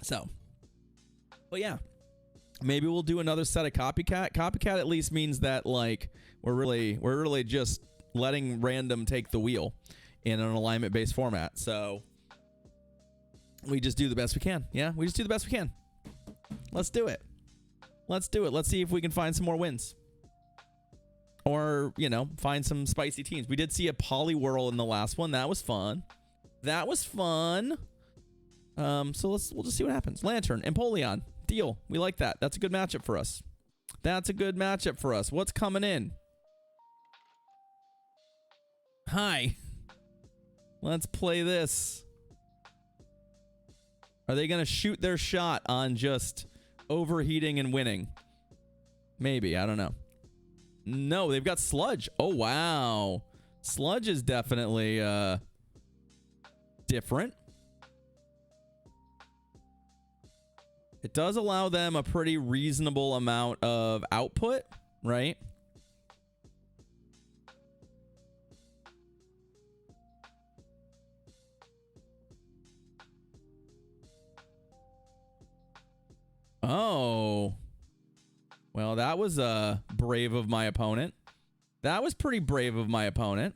So, but yeah, maybe we'll do another set of Copycat. Copycat at least means that like we're really just letting random take the wheel in an alignment based format. So we just do the best we can. Yeah, we just do the best we can. Let's do it. Let's do it. Let's see if we can find some more wins. Or, you know, find some spicy teams. We did see a Poliwhirl in the last one. That was fun. That was fun. So we'll just see what happens. Lantern, Empoleon, deal. We like that. That's a good matchup for us. That's a good matchup for us. What's coming in? Hi. Let's play this. Are they going to shoot their shot on just overheating and winning? Maybe. I don't know. No, they've got Sludge. Oh, wow. Sludge is definitely different. It does allow them a pretty reasonable amount of output, right? Oh. Well, that was brave of my opponent. That was pretty brave of my opponent.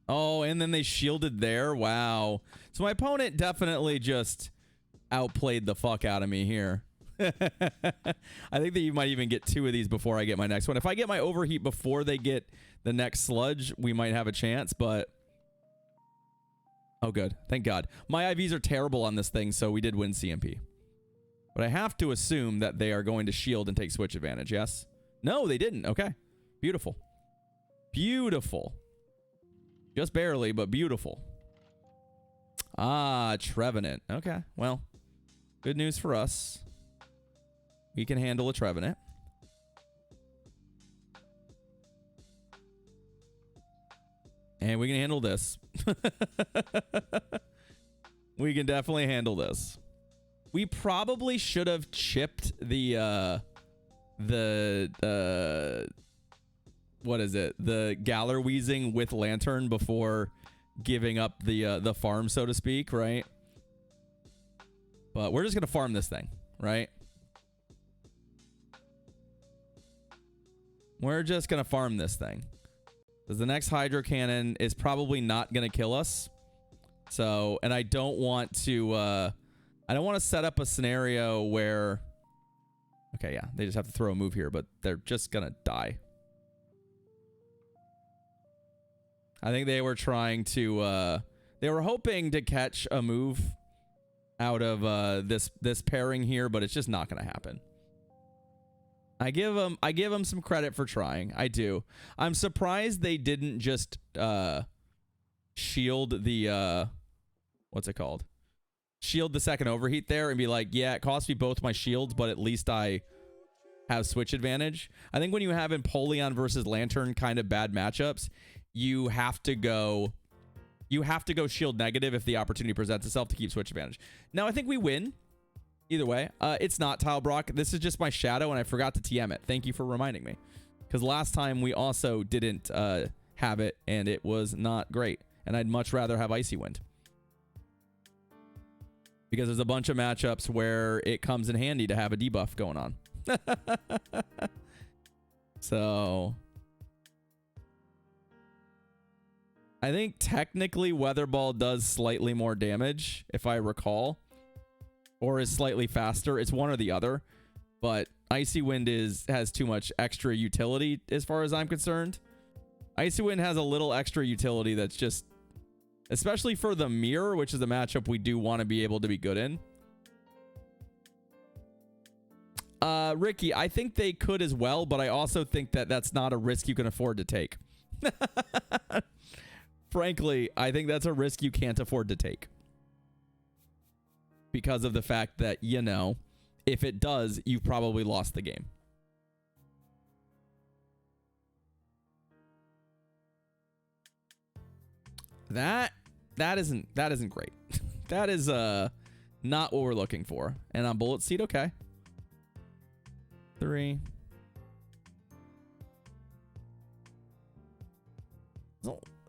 Oh, and then they shielded there. Wow. So my opponent definitely just outplayed the fuck out of me here. I think that you might even get 2 of these before I get my next one. If I get my overheat before they get the next Sludge, we might have a chance, but... Oh, good. Thank God. My IVs are terrible on this thing, so we did win CMP. But I have to assume that they are going to shield and take switch advantage, yes? No, they didn't. Okay. Beautiful. Beautiful. Just barely, but beautiful. Ah, Trevenant. Okay, well, good news for us. We can handle a Trevenant. And we can handle this. We can definitely handle this. We probably should have chipped the what is it? The Gallerweezing with Lantern before giving up the farm, so to speak, right? But we're just gonna farm this thing, right? We're just gonna farm this thing. Because the next Hydro Cannon is probably not gonna kill us. So, and I don't want to set up a scenario where... Okay, yeah, they just have to throw a move here, but they're just gonna die. I think they were trying to... they were hoping to catch a move out of this pairing here, but it's just not gonna happen. I give them some credit for trying. I do. I'm surprised they didn't just shield the what's it called? Shield the second overheat there and be like, yeah, it cost me both my shields, but at least I have switch advantage. I think when you have Empoleon versus Lantern kind of bad matchups, you have to go shield negative if the opportunity presents itself to keep switch advantage. Now I think we win. Either way, it's not Tile Brock. This is just my shadow, and I forgot to TM it. Thank you for reminding me. Because last time we also didn't have it, and it was not great. And I'd much rather have Icy Wind. Because there's a bunch of matchups where it comes in handy to have a debuff going on. So... I think technically Weather Ball does slightly more damage, if I recall. Or is slightly faster. It's one or the other. But Icy Wind has too much extra utility as far as I'm concerned. Icy Wind has a little extra utility that's just... Especially for the Mirror, which is a matchup we do want to be able to be good in. Ricky, I think they could as well, but I also think that that's not a risk you can afford to take. Frankly, I think that's a risk you can't afford to take. Because of the fact that, you know, if it does, you've probably lost the game. That isn't great. That is not what we're looking for. And on Bullet Seed, okay. 3.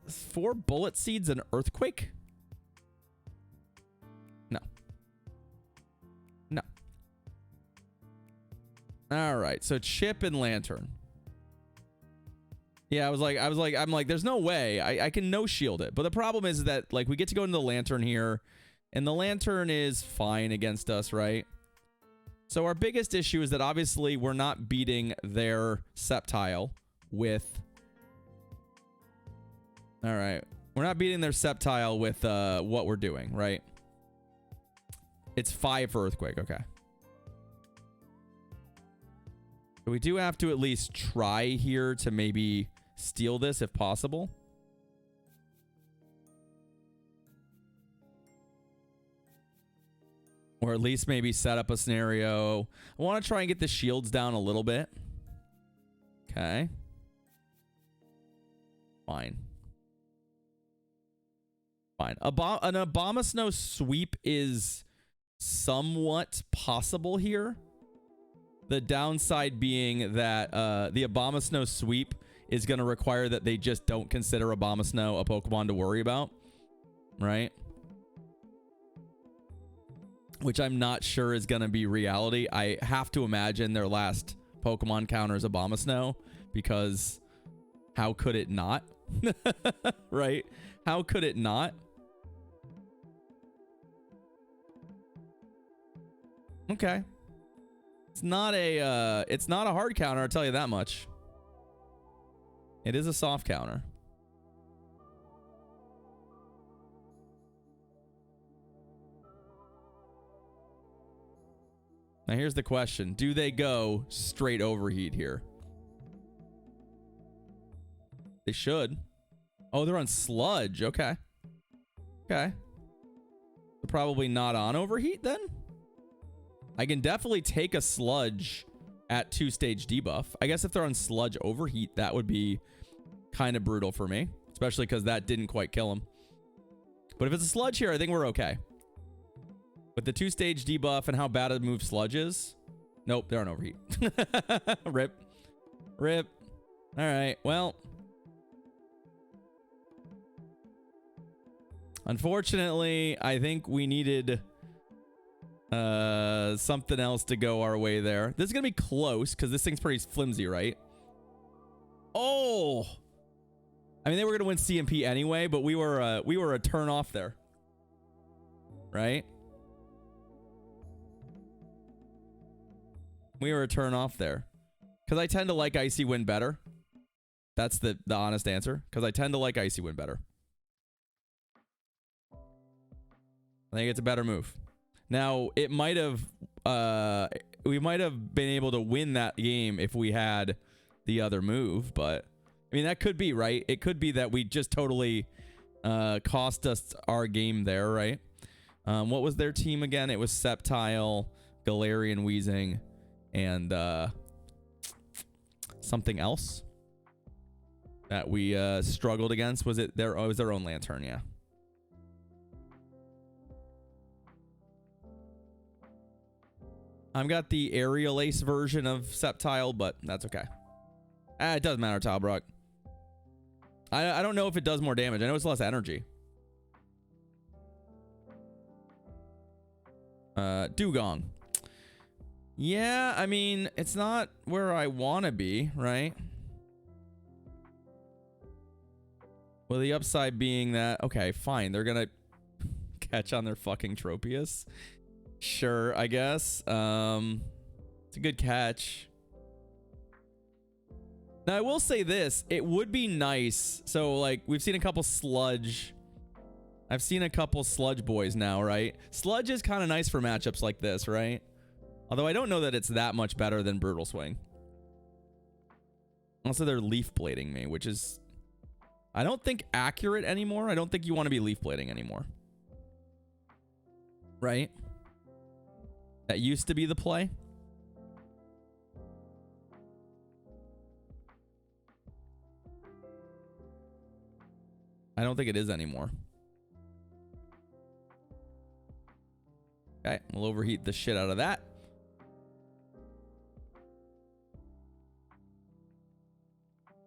4 Bullet Seeds and Earthquake? All right, so Chip and Lantern. Yeah, I'm like, there's no way I can no shield it. But the problem is that like we get to go into the Lantern here, and the Lantern is fine against us, right? So our biggest issue is that obviously we're not beating their Sceptile with... All right. We're not beating their Sceptile with what we're doing, right? It's 5 for Earthquake. Okay. So we do have to at least try here to maybe steal this if possible. Or at least maybe set up a scenario. I want to try and get the shields down a little bit. Okay. Fine. Fine. An Abomasnow sweep is somewhat possible here. The downside being that the Abomasnow sweep is going to require that they just don't consider Abomasnow a Pokemon to worry about. Right? Which I'm not sure is going to be reality. I have to imagine their last Pokemon counter is Abomasnow, because how could it not? Right? How could it not? Okay. It's not a hard counter, I'll tell you that much. It is a soft counter. Now here's the question. Do they go straight overheat here? They should. Oh, they're on sludge. Okay. Okay. They're probably not on overheat then? I can definitely take a sludge at 2-stage debuff. I guess if they're on sludge overheat, that would be kind of brutal for me. Especially because that didn't quite kill him. But if it's a sludge here, I think we're okay. With the 2-stage debuff and how bad a move sludge is. Nope, they're on overheat. Rip. Rip. Alright, well. Unfortunately, I think we needed something else to go our way there. This is going to be close because this thing's pretty flimsy, right? Oh! I mean, they were going to win CMP anyway, but we were a turn off there. Right? We were a turn off there. Because I tend to like Icy Wind better. That's the honest answer. Because I tend to like Icy Wind better. I think it's a better move. Now, it might have... we might have been able to win that game if we had the other move, but... I mean, that could be, right? It could be that we just totally cost us our game there, right? What was their team again? It was Sceptile, Galarian Weezing, and something else that we struggled against. Was it their? Oh, it was their own Lantern, yeah. I've got the Aerial Ace version of Sceptile, but that's okay. It doesn't matter, Talbrock. I don't know if it does more damage. I know it's less energy. Dugong. Yeah, I mean, it's not where I want to be, right? Well, the upside being that, okay, fine. They're going to catch on their fucking Tropius. Sure, I guess. It's a good catch. Now, I will say this. It would be nice. So, like, we've seen a couple sludge. I've seen a couple sludge boys now, right? Sludge is kind of nice for matchups like this, right? Although I don't know that it's that much better than Brutal Swing. Also, they're leaf blading me, which is... I don't think accurate anymore. I don't think you want to be leaf blading anymore. Right? That used to be the play. I don't think it is anymore. Okay, we'll overheat the shit out of that.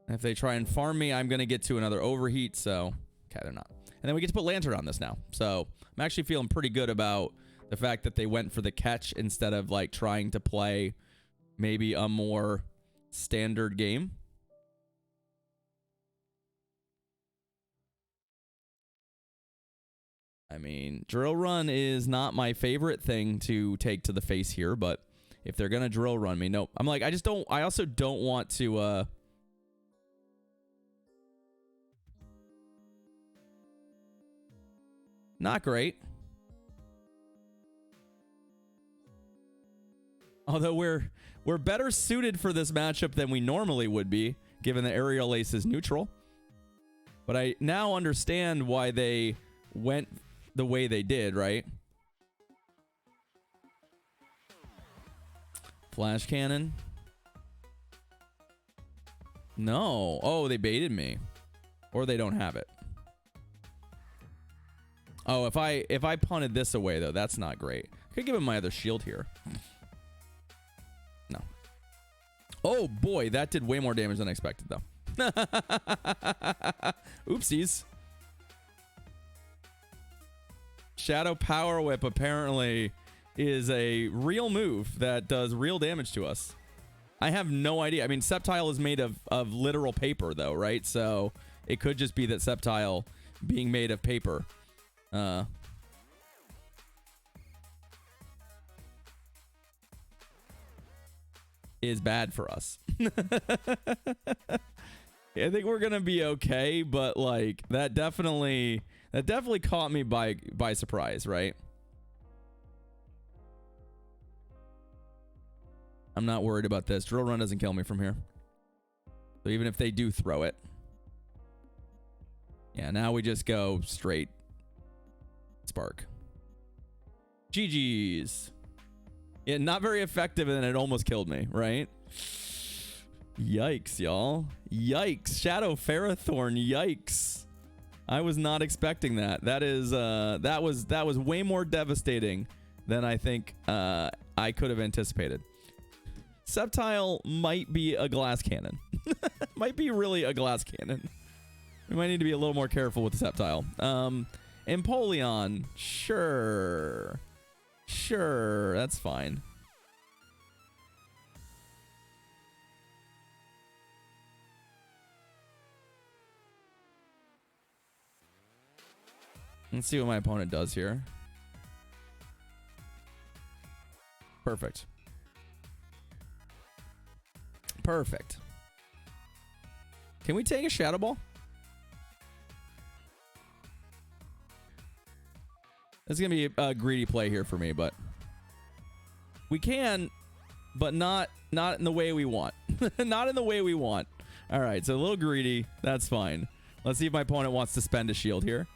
If they try and farm me, I'm going to get to another overheat, so... Okay, they're not. And then we get to put Lantern on this now. So, I'm actually feeling pretty good about the fact that they went for the catch instead of, like, trying to play maybe a more standard game. I mean, drill run is not my favorite thing to take to the face here, but if they're gonna drill run me, nope. I'm like, I also don't want to, not great. Although we're better suited for this matchup than we normally would be, given the aerial ace is neutral. But I now understand why they went the way they did, right? Flash cannon. No. Oh, they baited me. Or they don't have it. Oh, if I punted this away, though, that's not great. I could give him my other shield here. No. Oh, boy. That did way more damage than I expected, though. Oopsies. Shadow Power Whip apparently is a real move that does real damage to us. I have no idea. I mean, Sceptile is made of literal paper, though, right? So it could just be that Sceptile being made of paper is bad for us. I think we're gonna be okay, but like that definitely caught me by surprise, right? I'm not worried about this. Drill run doesn't kill me from here. So even if they do throw it. Yeah, now we just go straight spark. GG's. Yeah, not very effective, and it almost killed me, right? Yikes, y'all. Yikes. Shadow Ferrothorn, yikes. I was not expecting that. That was way more devastating than I think I could have anticipated. Sceptile might be a glass cannon. Might be really a glass cannon. We might need to be a little more careful with the Sceptile. Empoleon, sure. Sure, that's fine. Let's see what my opponent does here. Perfect. Perfect. Can we take a Shadow Ball? It's going to be a greedy play here for me, but we can, but not in the way we want. Not in the way we want. All right, so a little greedy. That's fine. Let's see if my opponent wants to spend a shield here.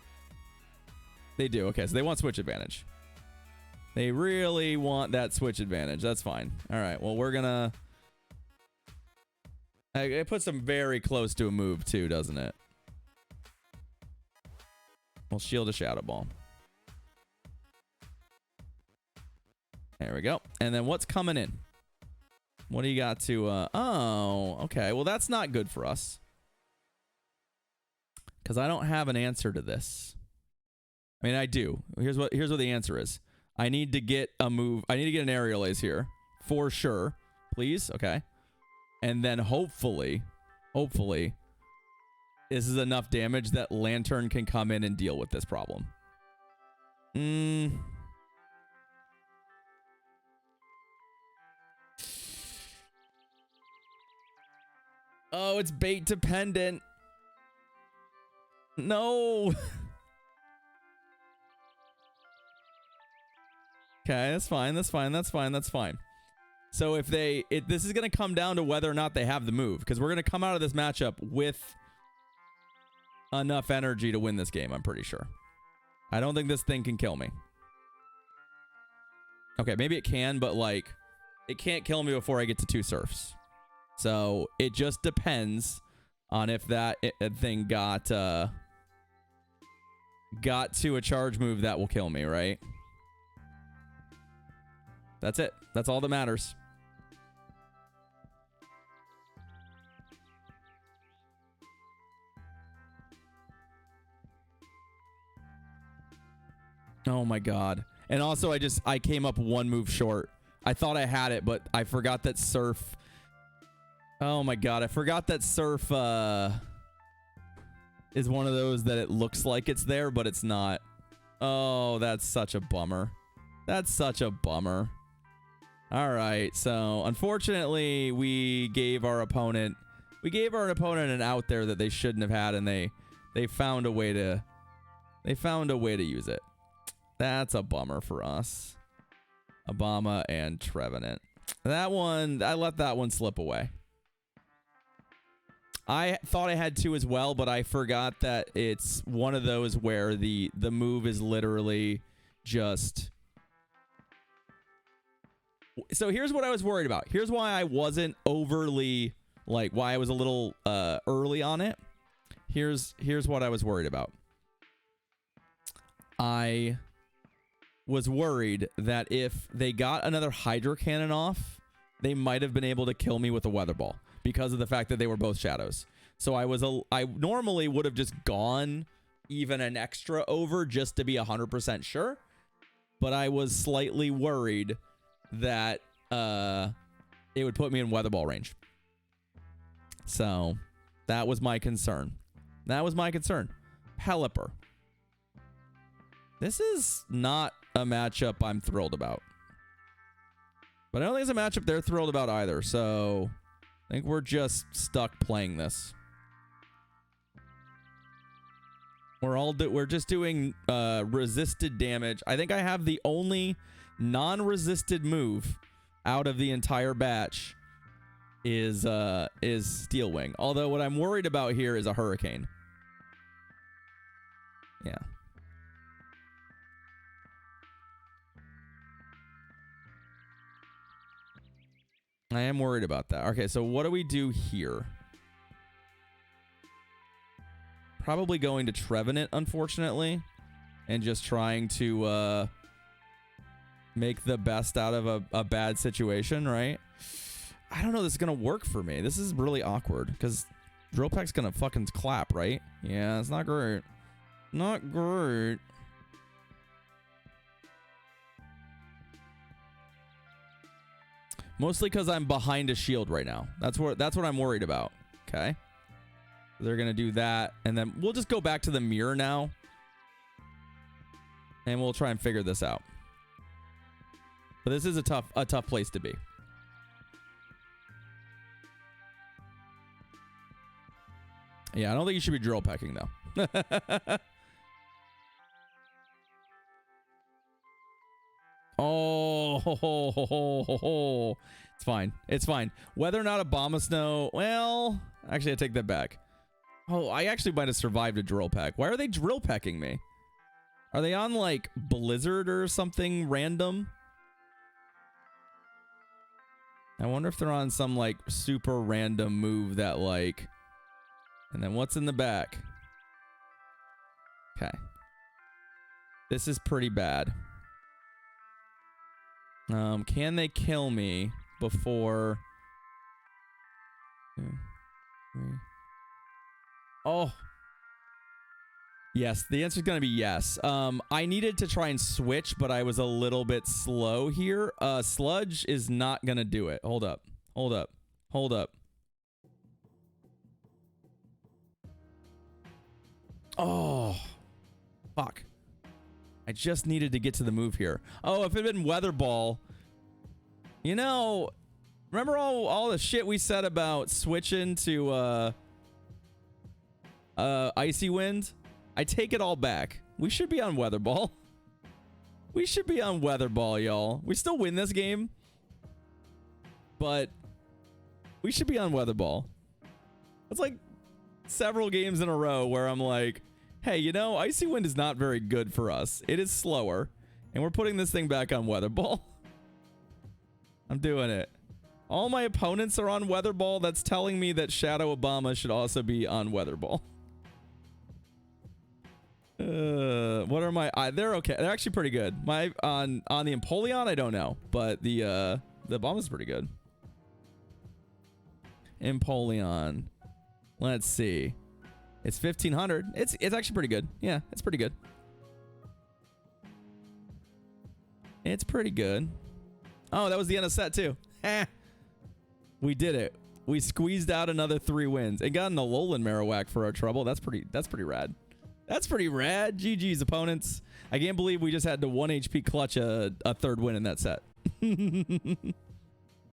They do. Okay, so they want switch advantage. They really want that switch advantage. That's fine. All right, well, we're going to... It puts them very close to a move, too, doesn't it? We'll shield a Shadow Ball. There we go. And then what's coming in? What do you got to... oh, okay. Well, that's not good for us. Because I don't have an answer to this. I mean, I do. Here's what the answer is. I need to get a move. I need to get an aerial ace here. For sure. Please. Okay. And then hopefully, this is enough damage that Lantern can come in and deal with this problem. Oh, it's bait dependent. No. Okay, that's fine. That's fine. That's fine. That's fine. So if this is going to come down to whether or not they have the move, because we're going to come out of this matchup with enough energy to win this game, I'm pretty sure. I don't think this thing can kill me. Okay, maybe it can, but like, it can't kill me before I get to 2 surfs. So it just depends on if that thing got to a charge move that will kill me, right? That's it. That's all that matters. Oh my god. And also I came up 1 move short I thought I had it, but I forgot that Surf... Oh my god, I forgot that Surf is one of those that it looks like it's there, but it's not. Oh, that's such a bummer. That's such a bummer. All right, so unfortunately, we gave our opponent an out there that they shouldn't have had, and they found a way to use it. That's a bummer for us. Obama and Trevenant. That one, I let that one slip away. I thought I had two as well, but I forgot that it's one of those where the move is literally just... So here's what I was worried about. Here's why I wasn't overly, like, why I was a little early on it. Here's what I was worried about. I was worried that if they got another Hydro Cannon off, they might have been able to kill me with a Weather Ball because of the fact that they were both shadows. So I normally would have just gone even an extra over just to be 100% sure, but I was slightly worried that it would put me in Weather Ball range. So that was my concern. That was my concern. Pelipper. This is not a matchup I'm thrilled about. But I don't think it's a matchup they're thrilled about either. So I think we're just stuck playing this. We're just doing resisted damage. I think I have the only non-resisted move out of the entire batch is Steel Wing. Although what I'm worried about here is a Hurricane. Yeah. I am worried about that. Okay, so what do we do here? Probably going to Trevenant, unfortunately, and just trying to make the best out of a bad situation, right? I don't know if this is going to work for me. This is really awkward because Drill Peck's going to fucking clap, right? Yeah, it's not great. Not great. Mostly because I'm behind a shield right now. That's what I'm worried about. Okay. They're going to do that. And then we'll just go back to the mirror now. And we'll try and figure this out. But this is a tough place to be. Yeah, I don't think you should be drill pecking though. Oh, it's fine. It's fine. Whether or not Abomasnow, well, actually I take that back. Oh, I actually might have survived a drill peck. Why are they drill pecking me? Are they on like Blizzard or something random? I wonder if they're on some like super random move that like, and then what's in the back? Okay. This is pretty bad. Can they kill me before? Oh. Yes, the answer is going to be yes. I needed to try and switch, but I was a little bit slow here. Sludge is not going to do it. Hold up. Hold up. Hold up. Oh. Fuck. I just needed to get to the move here. Oh, if it had been Weather Ball, you know, remember all the shit we said about switching to Icy Wind? I take it all back. We should be on Weather Ball. We should be on Weather Ball, y'all. We still win this game, but we should be on Weather Ball. It's like several games in a row where I'm like, hey, you know, Icy Wind is not very good for us. It is slower, and we're putting this thing back on Weather Ball. I'm doing it. All my opponents are on Weather Ball. That's telling me that Shadow Obama should also be on Weather Ball. What are my... they're okay. They're actually pretty good. My on the Empoleon, I don't know, but the Obama's pretty good. Empoleon. Let's see. It's 1500. It's actually pretty good. Yeah, it's pretty good. It's pretty good. Oh, that was the end of set 2. We did it. We squeezed out another 3 wins and got an Alolan Marowak for our trouble. That's pretty rad. That's pretty rad. GG's, opponents. I can't believe we just had to 1 HP clutch a 3rd win in that set.